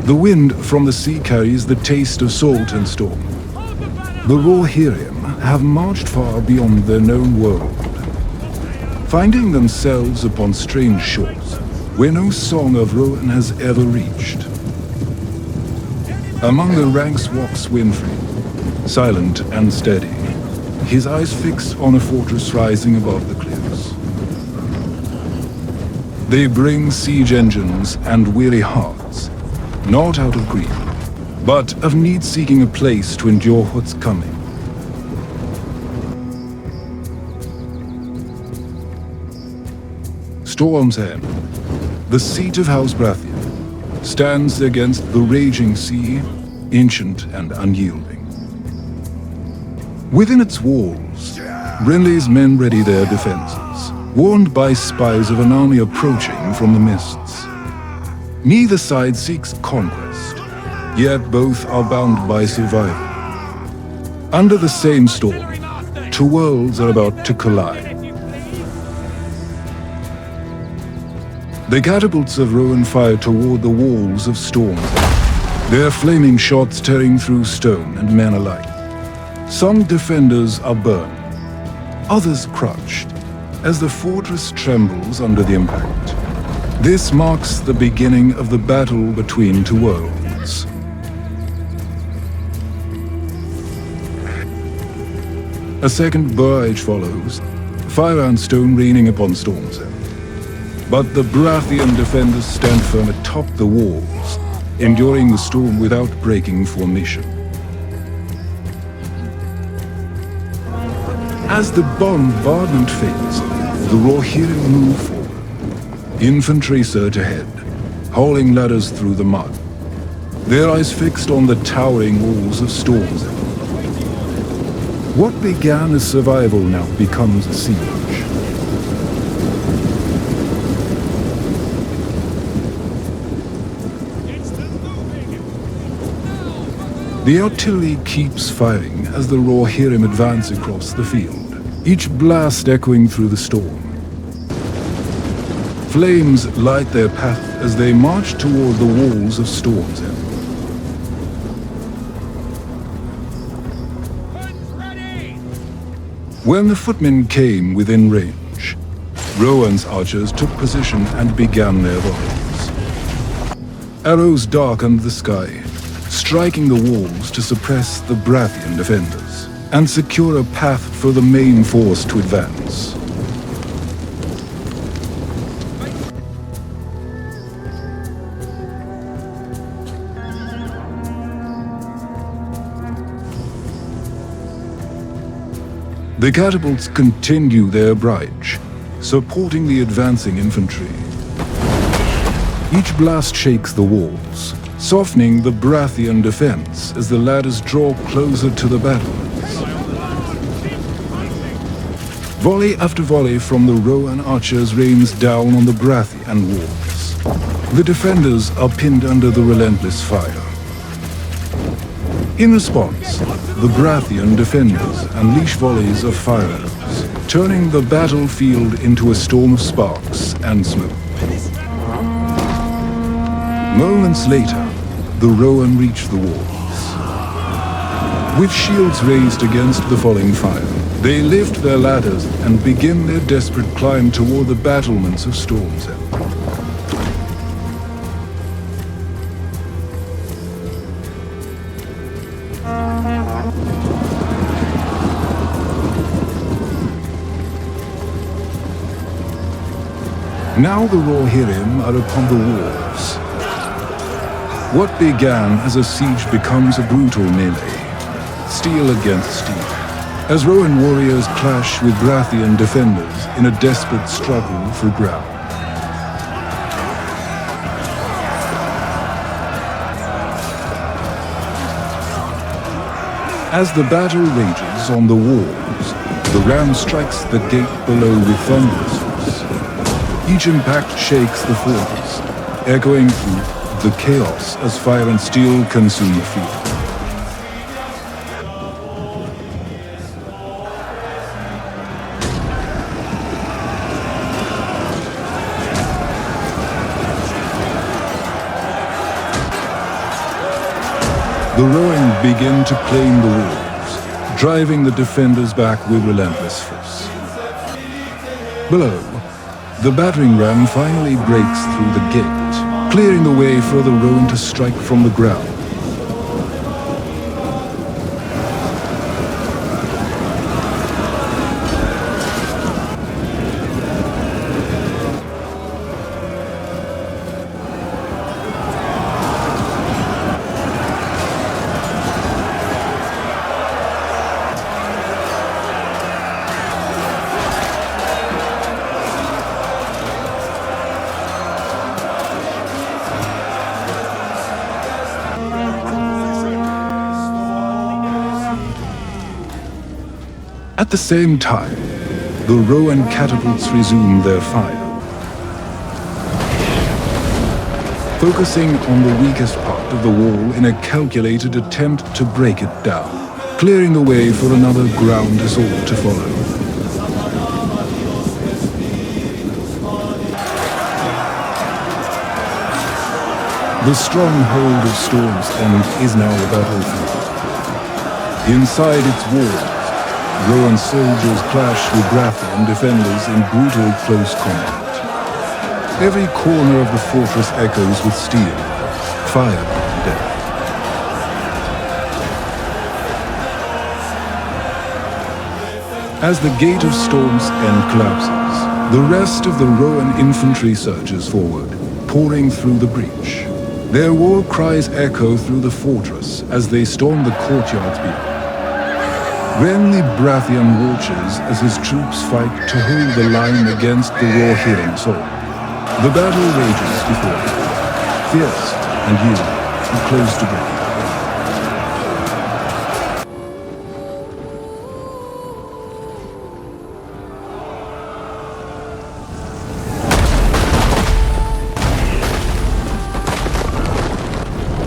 The wind from the sea carries the taste of salt and storm. The Rohirrim have marched far beyond their known world, finding themselves upon strange shores where no song of Rohan has ever reached. Among the ranks walks Winfrey, silent and steady, his eyes fixed on a fortress rising above the cliffs. They bring siege engines and weary hearts, not out of greed, but of need seeking a place to endure what's coming. Storm's End, the seat of House Baratheon, stands against the raging sea, ancient and unyielding. Within its walls, Renly's men ready their defenses, warned by spies of an army approaching from the mists. Neither side seeks conquest, yet both are bound by survival. Under the same storm, two worlds are about to collide. The catapults of Rohan fire toward the walls of Storm's End, their flaming shots tearing through stone and men alike. Some defenders are burned, others crushed, as the fortress trembles under the impact. This marks the beginning of the battle between two worlds. A second barrage follows, fire and stone raining upon Storm's End. But the Baratheon defenders stand firm atop the walls, enduring the storm without breaking formation. As the bombardment fades, the Rohirrim move forward. Infantry surge ahead, hauling ladders through the mud, their eyes fixed on the towering walls of Storm's End. What began as survival now becomes a siege. The artillery keeps firing as the Rohirrim advance across the field, each blast echoing through the storm. Flames light their path as they march toward the walls of Storm's End. When the footmen came within range, Rohan's archers took position and began their volleys. Arrows darkened the sky, striking the walls to suppress the Baratheon defenders and secure a path for the main force to advance. The catapults continue their barrage, supporting the advancing infantry. Each blast shakes the walls, softening the Baratheon defense as the ladders draw closer to the battlements. Volley after volley from the Rohan archers rains down on the Baratheon walls. The defenders are pinned under the relentless fire. In response, the Baratheon defenders unleash volleys of fire arrows, turning the battlefield into a storm of sparks and smoke. Moments later, the Rohan reach the walls. With shields raised against the falling fire, they lift their ladders and begin their desperate climb toward the battlements of Storm's End. Now the Rohirrim are upon the walls. What began as a siege becomes a brutal melee, steel against steel, as Rohan warriors clash with Baratheon defenders in a desperate struggle for ground. As the battle rages on the walls, the ram strikes the gate below with thunderous force. Each impact shakes the fortress, echoing through the chaos as fire and steel consume the field. The Rohan begin to claim the walls, driving the defenders back with relentless force. Below, the battering ram finally breaks through the gate, clearing the way for the Rohan to strike from the ground. At the same time, the Rohan catapults resume their fire, focusing on the weakest part of the wall in a calculated attempt to break it down, clearing the way for another ground assault to follow. The stronghold of Storm's End is now a battlefield. Inside its walls, Rohan soldiers clash with Baratheon defenders in brutal close combat. Every corner of the fortress echoes with steel, fire, and death. As the Gate of Storm's End collapses, the rest of the Rohan infantry surges forward, pouring through the breach. Their war cries echo through the fortress as they storm the courtyards beyond. Renly Baratheon watches as his troops fight to hold the line against the raw-healing assault. The battle rages before him, fierce and yielding, and close to breaking.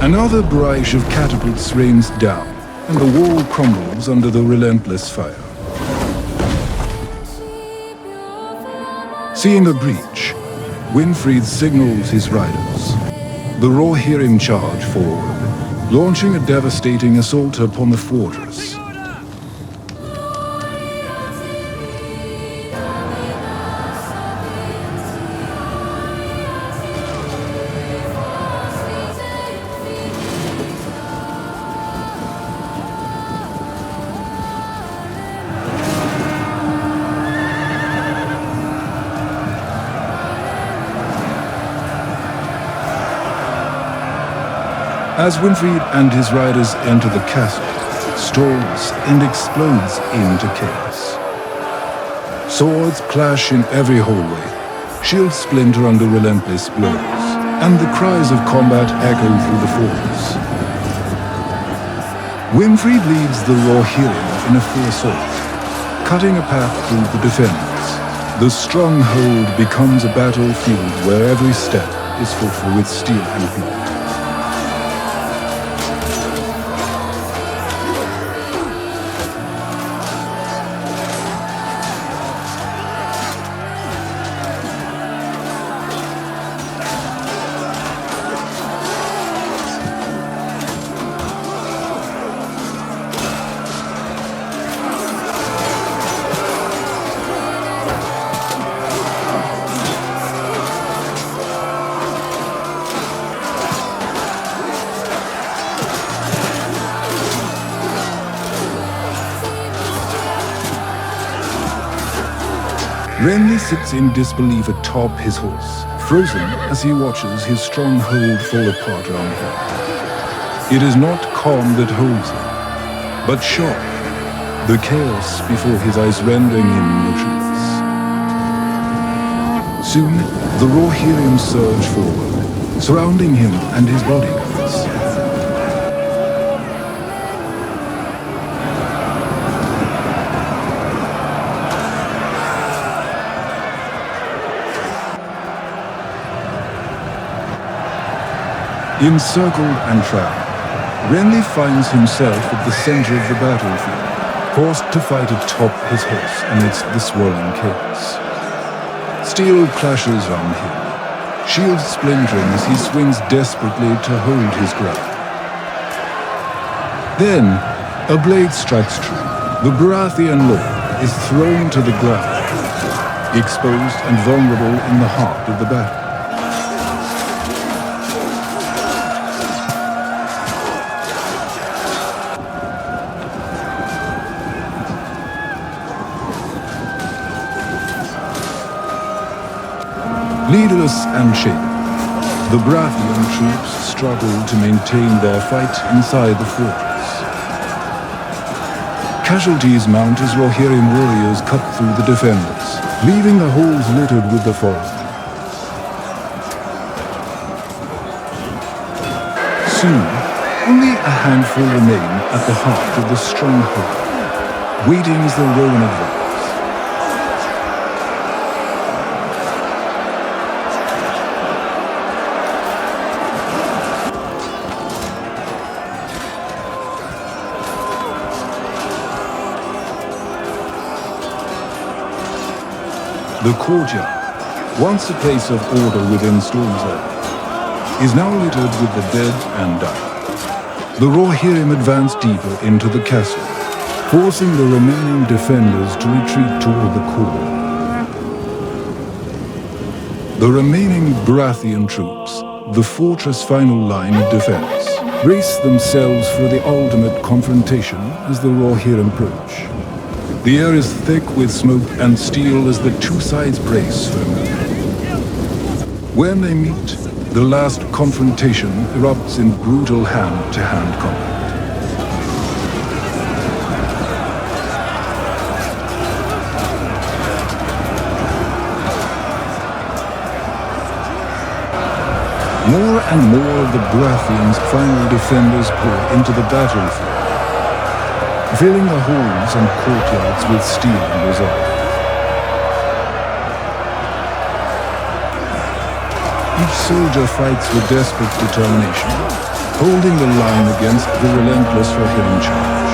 Another barrage of catapults rains down, and the wall crumbles under the relentless fire. Seeing a breach, Winfried signals his riders. The raw hear him charge forward, launching a devastating assault upon the fortress. As Winfried and his riders enter the castle, storms and explodes into chaos. Swords clash in every hallway, shields splinter under relentless blows, and the cries of combat echo through the fortress. Winfried leads the Rohirrim in a full assault, cutting a path through the defenders. The stronghold becomes a battlefield where every step is fought with steel and blood. Renly sits in disbelief atop his horse, frozen as he watches his stronghold fall apart around him. It is not calm that holds him, but shock, the chaos before his eyes rendering him motionless. Soon, the Rohirrim surge forward, surrounding him and his bodyguards. Encircled and trapped, Renly finds himself at the center of the battlefield, forced to fight atop his horse amidst the swirling chaos. Steel clashes round him, shields splintering as he swings desperately to hold his ground. Then, a blade strikes true. The Baratheon lord is thrown to the ground, exposed and vulnerable in the heart of the battle. Leaderless and shaken, the Baratheon troops struggle to maintain their fight inside the fortress. Casualties mount as Rohirrim warriors cut through the defenders, leaving the halls littered with the fallen. Soon, only a handful remain at the heart of the stronghold, waiting as the Rohan advance. The courtyard, once a place of order within Storm's Edge, is now littered with the dead and dying. The Rohirrim advance deeper into the castle, forcing the remaining defenders to retreat toward the core. The remaining Baratheon troops, the fortress' final line of defense, brace themselves for the ultimate confrontation as the Rohirrim approach. The air is thick with smoke and steel as the two sides brace for a moment. When they meet, the last confrontation erupts in brutal hand-to-hand combat. More and more of the Baratheon's final defenders pour into the battlefield, filling the halls and courtyards with steel and resolve. Each soldier fights with desperate determination, holding the line against the relentless Rohirrim charge.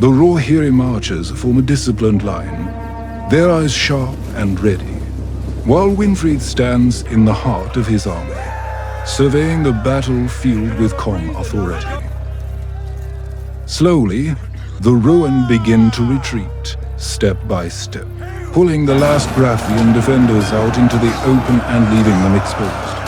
The Rohirrim archers form a disciplined line, their eyes sharp and ready, while Winfried stands in the heart of his army, surveying the battlefield with calm authority. Slowly, the Rohan begin to retreat, step by step, pulling the last Baratheon defenders out into the open and leaving them exposed.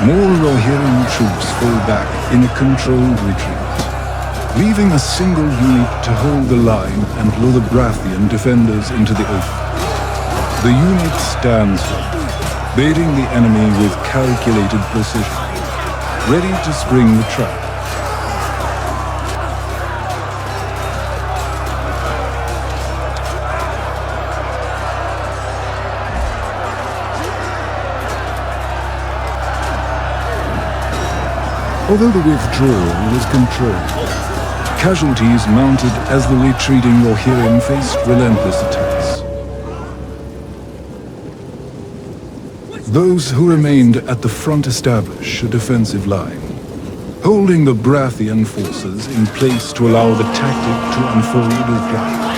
More Rohirrim troops fall back in a controlled retreat, leaving a single unit to hold the line and lure the Baratheon defenders into the open. The unit stands firm, baiting the enemy with calculated precision, ready to spring the trap. Although the withdrawal was controlled, casualties mounted as the retreating Rohirrim faced relentless attacks. Those who remained at the front establish a defensive line, holding the Baratheon forces in place to allow the tactic to unfold as planned.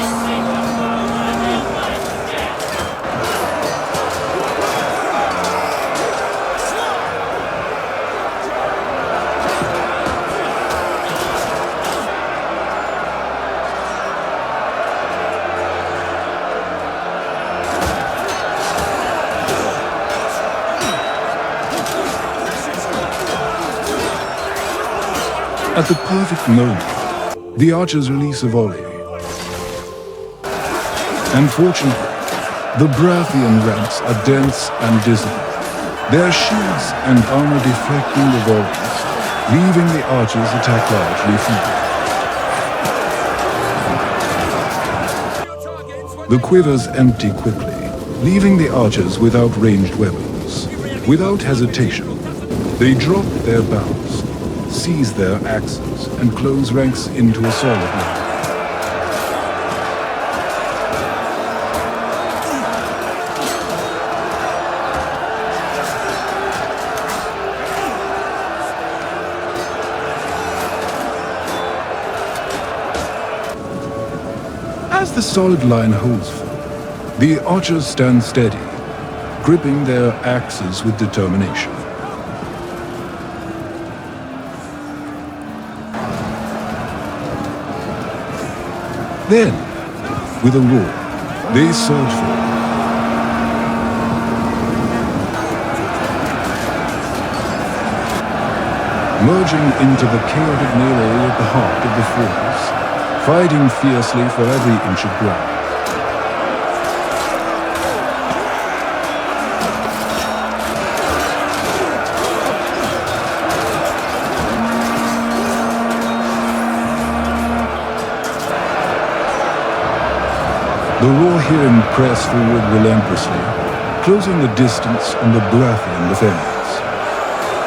At the perfect moment, the archers release a volley. Unfortunately, the Baratheon ranks are dense and disciplined, their shields and armor deflecting the volleys, leaving the archers' attack largely feeble. The quivers empty quickly, leaving the archers without ranged weapons. Without hesitation, they drop their bows, seize their axes, and close ranks into a solid line. As the solid line holds firm, the archers stand steady, gripping their axes with determination. Then, with a roar, they surge forward. Merging into the chaotic melee at the heart of the fortress, fighting fiercely for every inch of ground. The Rohan press forward relentlessly, closing the distance on the Baratheon defenders.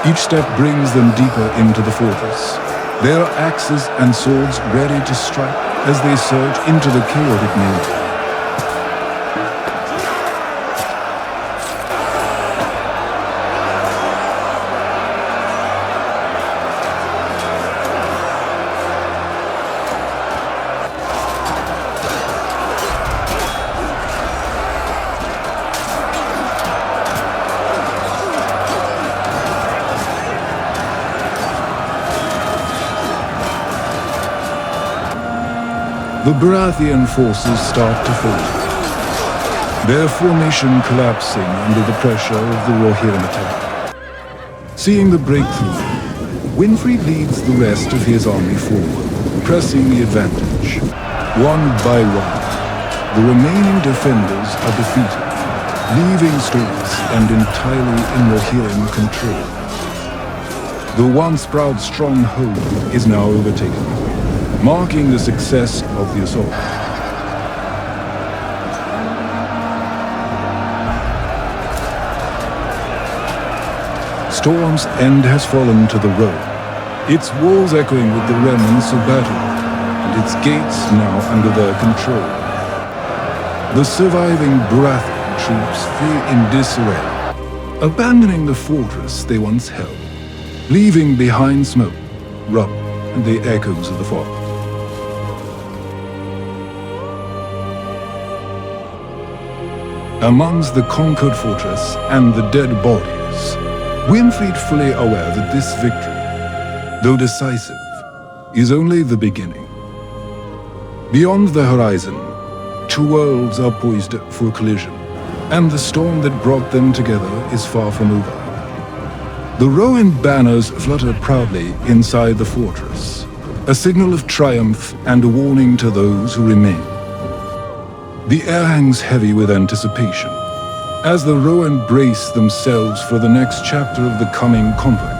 Each step brings them deeper into the fortress, their axes and swords ready to strike as they surge into the chaotic melee. The Baratheon forces start to falter, their formation collapsing under the pressure of the Rohan attack. Seeing the breakthrough, Winfried leads the rest of his army forward, pressing the advantage. One by one, the remaining defenders are defeated, leaving Stavros and entirely in Rohan control. The once proud stronghold is now overtaken, marking the success of the assault. Storm's End has fallen to the road, its walls echoing with the remnants of battle, and its gates now under their control. The surviving Baratheon troops flee in disarray, abandoning the fortress they once held, leaving behind smoke, rubble, and the echoes of the fall. Amongst the conquered fortress and the dead bodies, Winfried fully aware that this victory, though decisive, is only the beginning. Beyond the horizon, two worlds are poised for collision, and the storm that brought them together is far from over. The Rohan banners flutter proudly inside the fortress, a signal of triumph and a warning to those who remain. The air hangs heavy with anticipation, as the Rohan brace themselves for the next chapter of the coming conflict.